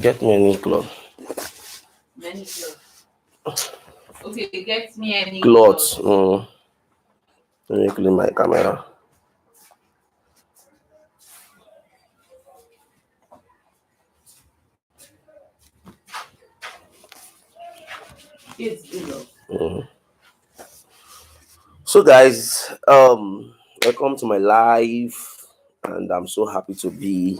Get me any cloth. Many clothes. Okay, get me any Clothes. clothes. Let me clean my camera. It's below. So guys, welcome to my live, and I'm so happy to be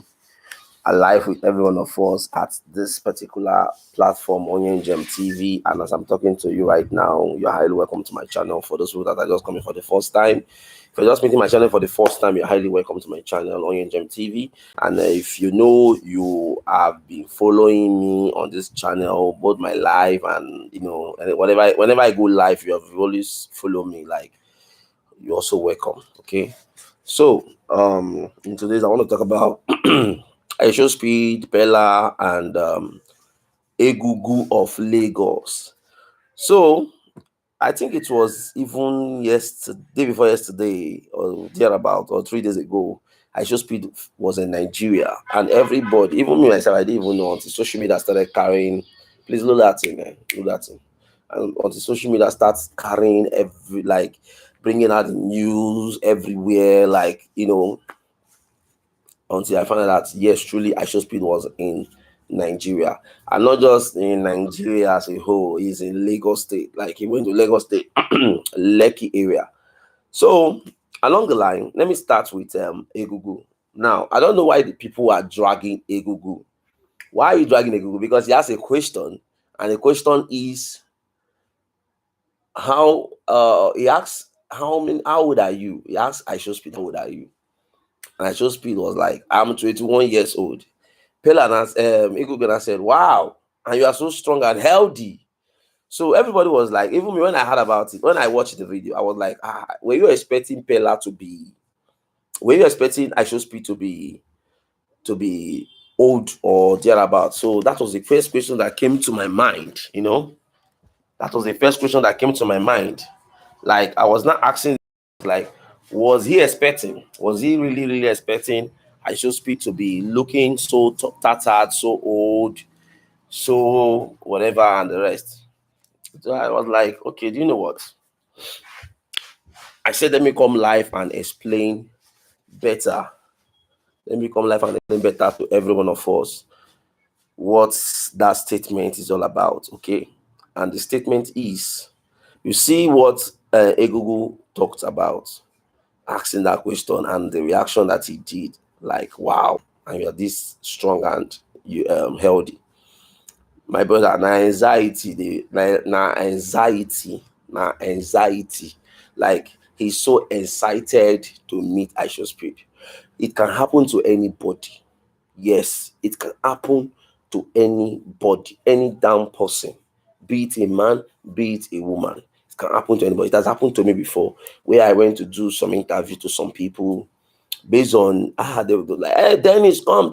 alive with every one of us at this particular platform on Gem TV. And as I'm talking to you right now, you're highly welcome to my channel. For those people that are just coming for the first time, if you're just meeting my channel for the first time, you're highly welcome to my channel on Gem TV. And if you know you have been following me on this channel, both my live and whenever I go live, you have always follow me. Like, you're also welcome. Okay. So in today's I want to talk about Ishowspeed, peller, and egungun of Lagos. So I think it was even day before yesterday, or thereabout, or 3 days ago. Ishowspeed was in Nigeria, and everybody, even me myself, I didn't even know until social media started carrying. Please load that in, load that in. And until social media starts carrying bringing out the news everywhere, until I found out that yes, truly, Ishowspeed was in Nigeria, and not just in Nigeria as a whole. He's in Lagos State. Like, he went to Lagos State, Lekki area. So along the line, let me start with Egungun. Now, I don't know why the people are dragging Egungun. Why are you dragging Egungun? Because he has a question, and the question is he asks how old are you? He asks Ishowspeed, how old are you? And Ishowspeed was like, I'm 21 years old. Egungun said, wow, and you are so strong and healthy. So everybody was like, even me, when I heard about it, when I watched the video, I was like, were you expecting Ishowspeed to be old or thereabout? So that was the first question that came to my mind, That was the first question that came to my mind. Like, I was not asking, like, was he really, really expecting Ishowspeed to be looking so tattered, so old, so whatever, and the rest? So I was like, okay, do you know what? I said, let me come live and explain better. Let me come live and explain better to every one of us what that statement is all about, okay? And the statement is, you see what Egungun talked about, asking that question, and the reaction that he did, like, wow, and you're this strong and you healthy. My brother, na anxiety. Like, he's so excited to meet Ishowspeed. It can happen to anybody. Yes, it can happen to anybody, any damn person, be it a man, be it a woman. It can happen to anybody. It has happened to me before, where I went to do some interview to some people based on they were like, hey, Dennis, come,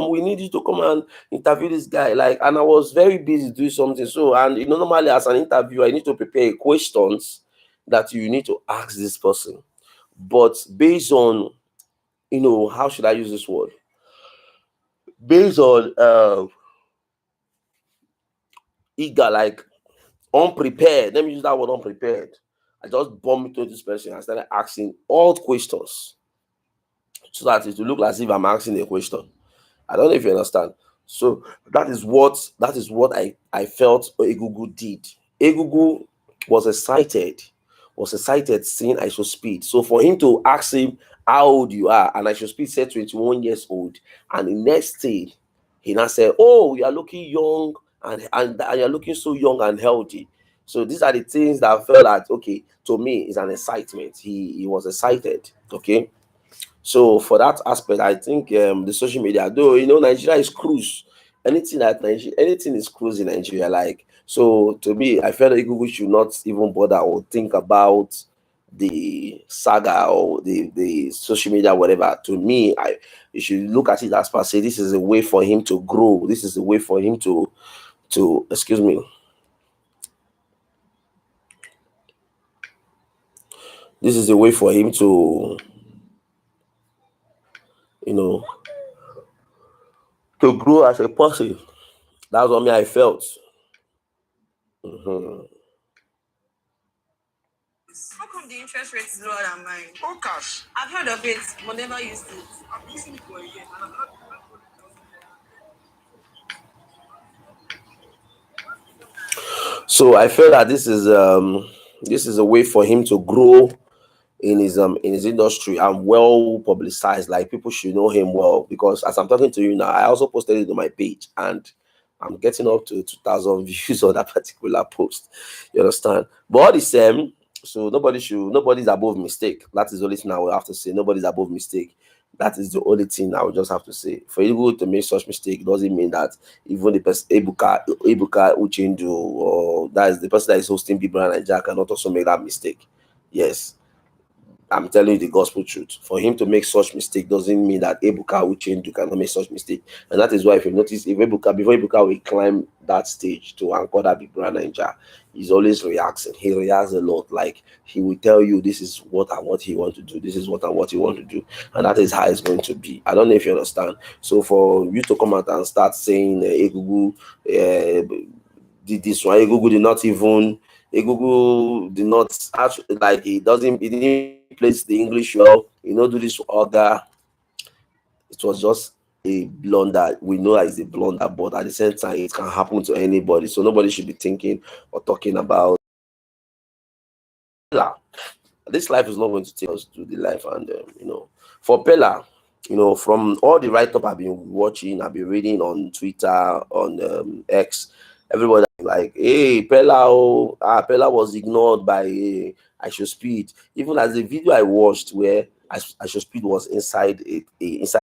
we need you to come and interview this guy. Like, and I was very busy doing something. So, and normally as an interviewer, I need to prepare questions that you need to ask this person. But based on, how should I use this word? Based on eager, like unprepared. Let me use that word, unprepared. I just bumped into this person and started asking all questions, so that it will look as if I'm asking a question. I don't know if you understand. So that is what I felt Egungun did. Egungun was excited seeing Ishowspeed. So for him to ask him how old you are, and Ishowspeed said 21 years old, and the next day he now said, oh, you are looking young, and you're looking so young and healthy. So these are the things that I felt like, okay, to me is an excitement. He was excited. Okay. So for that aspect, I think the social media, though, Nigeria is cruise. Anything is cruise in Nigeria. Like, so to me, I felt like Google should not even bother or think about the saga or the social media, whatever. To me, you should look at it as per se, this is a way for him to grow. This is a way for him to excuse me. This is a way for him to, to grow as a person. That's what me I felt. Mm-hmm. How come the interest rate is lower than mine? All cash. I've heard of it, but never used it. I've used it for a year. So I feel that this is a way for him to grow in his industry and well publicized. Like people should know him well, because as I'm talking to you now, I also posted it on my page and I'm getting up to 2,000 views on that particular post. You understand? But all the same, so nobody's above mistake. That is the only thing I will have to say. Nobody's above mistake. That is the only thing I would just have to say. For you to make such mistake doesn't mean that even the person Ebuka Uchendu, or that is the person that is hosting Big Brother Nigeria, cannot also make that mistake. Yes, I'm telling you the gospel truth. For him to make such mistake doesn't mean that Ebuka will change. You cannot make such mistake, and that is why if you notice, if Ebuka before Ebuka will climb that stage to anchor that Big Brother Ninja, he's always reacting. He reacts a lot. Like he will tell you, this is what he want to do. This is what he want to do, and that is how it's going to be. I don't know if you understand. So for you to come out and start saying Egugu did this one, Egugu did not even. Egugu did not actually, like he didn't place the English well, do this other. It was just a blunder. We know that it's a blunder, but at the same time, it can happen to anybody. So nobody should be thinking or talking about Pella. This life is not going to take us to the life, and for Pella, from all the write up I've been watching, I've been reading on Twitter, on X, everybody like, hey, Pella, Pella was ignored by Ishowspeed. Even as the video I watched where Ishowspeed was inside inside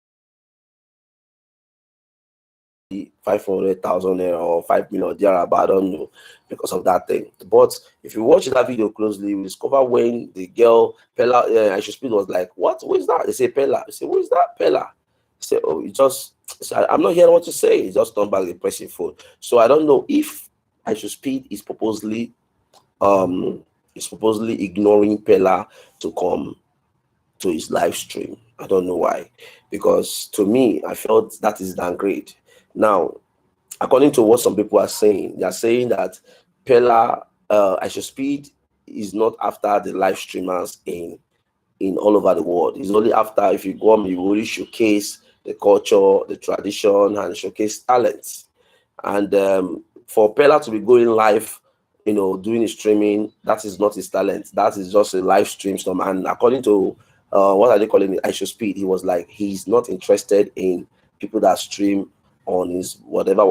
500,000 or 5 million thereabout, I don't know, because of that thing. But if you watch that video closely, you discover when the girl Pella Ishowspeed was like, "What? Who is that?" They say Pella. They say, "Who is that Pella?" They say, "Oh, it just." So I'm not hearing what to say. He just turned back the pressing phone. So I don't know if Ishowspeed um is supposedly ignoring Pella to come to his live stream. I don't know why, because to me, I felt that is downgrade. Now, according to what some people are saying, they are saying that Pella, Ishowspeed is not after the live streamers in all over the world. It's only after, if you go on, you really showcase the culture, the tradition, and showcase talents. And for Pella to be going live, doing his streaming, that is not his talent. That is just a live stream stuff. And according to what are they calling it, Ishowspeed, he was like, he's not interested in people that stream on his whatever.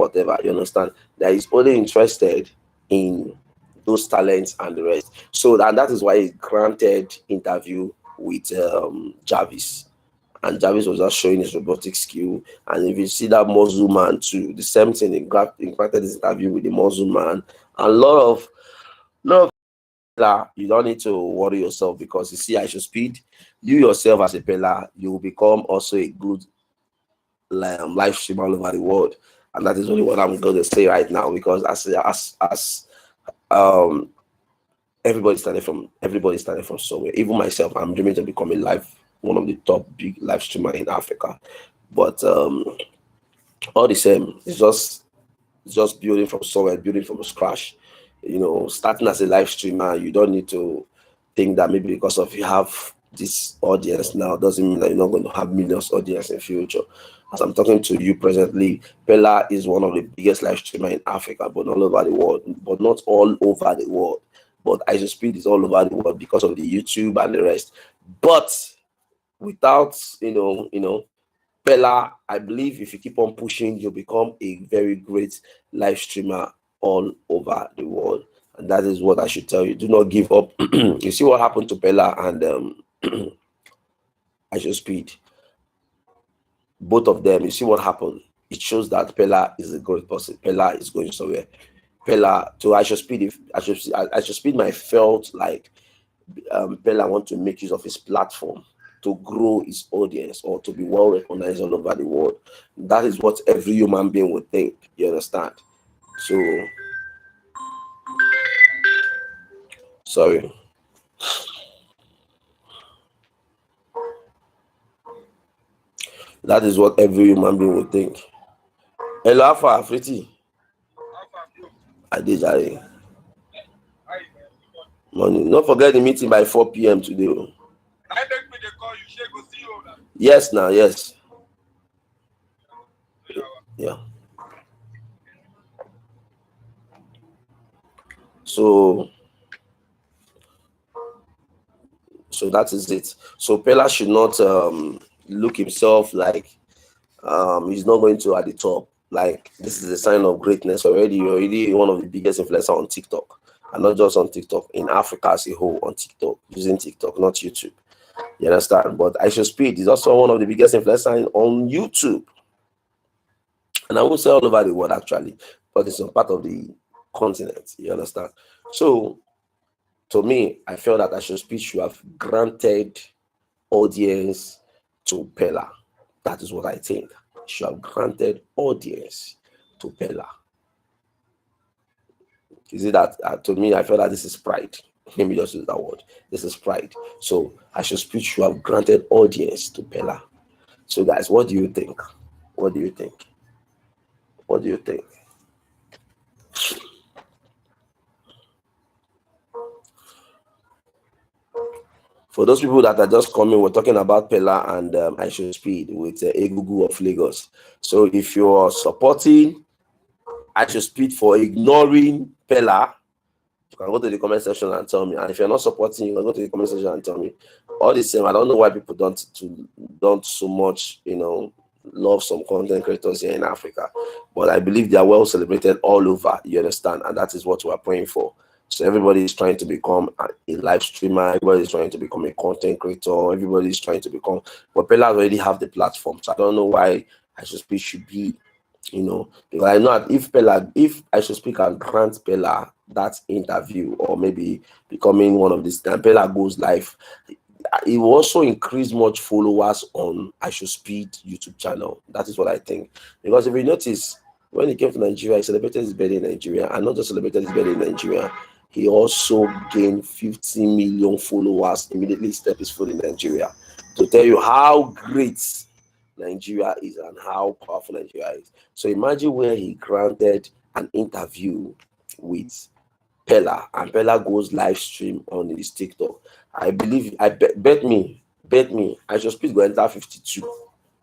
You understand? That he's only interested in those talents and the rest. So, and that is why he granted interview with Jarvis, and Jarvis was just showing his robotic skill. And if you see that muscle man too, the same thing. He granted this interview with the muscle man. And a lot of you don't need to worry yourself, because you see Ishowspeed, you yourself as a pillar, you will become also a good live stream all over the world. And that is only what I'm going to say right now, because as um everybody started from somewhere. Even myself, I'm dreaming to become one of the top big live streamer in Africa. But all the same, it's just building from somewhere, building from scratch. Starting as a live streamer, you don't need to think that maybe because of you have this audience now doesn't mean that you're not going to have millions audience in future. As I'm talking to you presently, Pella is one of the biggest live streamer in Africa, but not all over the world, but not all over the world. But Isospeed is all over the world because of the YouTube and the rest. But without, Pella, I believe if you keep on pushing, you'll become a very great live streamer all over the world. And that is what I should tell you. Do not give up. You see what happened to Pella and Isospeed. Both of them, you see what happened. It shows that Pella is a great person. Pella is going somewhere. Pella to Isospeed, if Isospeed might felt like Pella want to make use of his platform to grow his audience or to be well recognized all over the world. That is what every human being would think. You understand? So, sorry. That is what every human being would think. Hello, Alpha, Afriti. I did. Morning. Don't forget the meeting by 4 p.m. today. Yes, now, yes. Yeah. So that is it. So Peller should not look himself like he's not going to at the top. Like, this is a sign of greatness already. You're already one of the biggest influencers on TikTok, and not just on TikTok, in Africa as a whole, on TikTok, using TikTok, not YouTube. You understand? But Ishowspeed is also one of the biggest influencers on YouTube, and I won't say all over the world actually, but it's a part of the continent. You understand? So to me, I felt that Ishowspeed should have granted audience to Peller. That is what I think. Should have granted audience to Peller. Is it that to me, I felt that this is pride. Let me just use that word. This is pride. So Ishowspeed should have granted audience to Peller. So guys, what do you think? What do you think? What do you think? For those people that are just coming, we're talking about Peller and Ishowspeed with Egungun of Lagos. So if you're supporting Ishowspeed for ignoring Peller, you can go to the comment section and tell me. And if you're not supporting, you can go to the comment section and tell me. All the same, I don't know why people don't so much, love some content creators here in Africa. But I believe they are well celebrated all over, you understand? And that is what we're praying for. So everybody is trying to become a live streamer. Everybody is trying to become a content creator. Everybody is trying to become. But Peller already have the platform. So I don't know why Ishowspeed should be, because I know that if Ishowspeed can grant Peller that interview, or maybe becoming one of these, and Peller goes live, it will also increase much followers on Ishowspeed YouTube channel. That is what I think. Because if you notice, when he came to Nigeria, he celebrated his birthday in Nigeria, and not just celebrated his birthday in Nigeria, he also gained 50 million followers immediately stepped his foot in Nigeria. To tell you how great Nigeria is and how powerful Nigeria is. So imagine where he granted an interview with Peller, and Peller goes live stream on his TikTok. I believe, bet me, Ishowspeed go enter 52,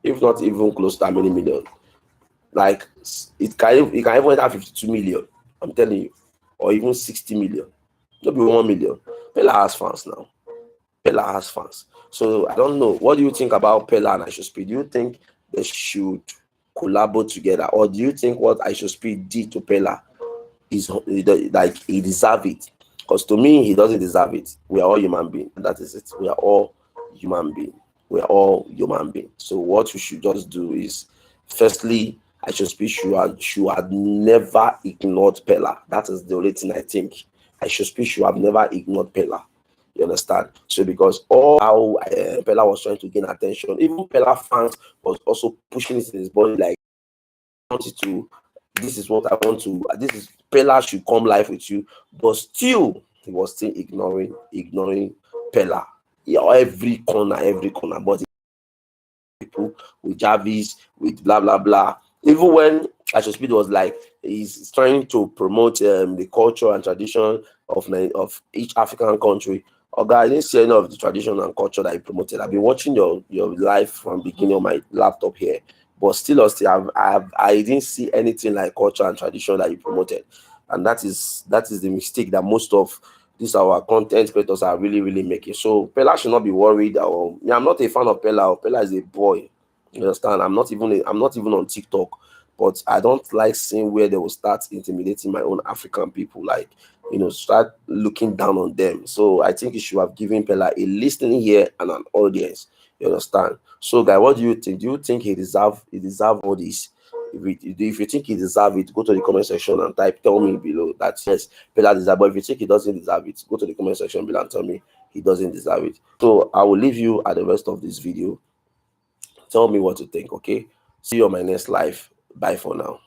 if not even close to how many million. Like, it can even enter 52 million. I'm telling you, or even 60 million. Maybe 1 million. Peller has fans now. Peller has fans. So I don't know. What do you think about Peller and Ishowspeed? Do you think they should collaborate together, or do you think what Ishowspeed did to Peller is like he deserve it? Because to me, he doesn't deserve it. We are all human beings. That is it. We are all human beings. We are all human beings. So what we should just do is, firstly, Ishowspeed should have never ignored Peller. That is the only thing I think. Ishowspeed should have never ignored Peller. You understand? So because all how Peller was trying to gain attention, even Peller fans was also pushing it in his body, like, this is what I want to, this is Peller should come live with you, but still he was still ignoring Peller. Yeah, every corner, but people with Jarvis, with blah blah blah. Even when Ishowspeed was like, he's trying to promote the culture and tradition of each African country. Okay, I didn't see any of the tradition and culture that he promoted. I've been watching your live from beginning on my laptop here, but still, I didn't see anything like culture and tradition that you promoted, and that is the mistake that most of these our content creators are really making. So Peller should not be worried. I'm not a fan of Peller. Peller is a boy. You understand? I'm not even on TikTok, but I don't like seeing where they will start intimidating my own African people, like, start looking down on them. So I think you should have given Peller a listening ear and an audience. You understand? So guy, what do you think? Do you think he deserve all this? If you think he deserve it, go to the comment section and tell me below that yes, Peller deserve. But if you think he doesn't deserve it, go to the comment section below and tell me he doesn't deserve it. So I will leave you at the rest of this video. Tell me what you think, okay? See you on my next live. Bye for now.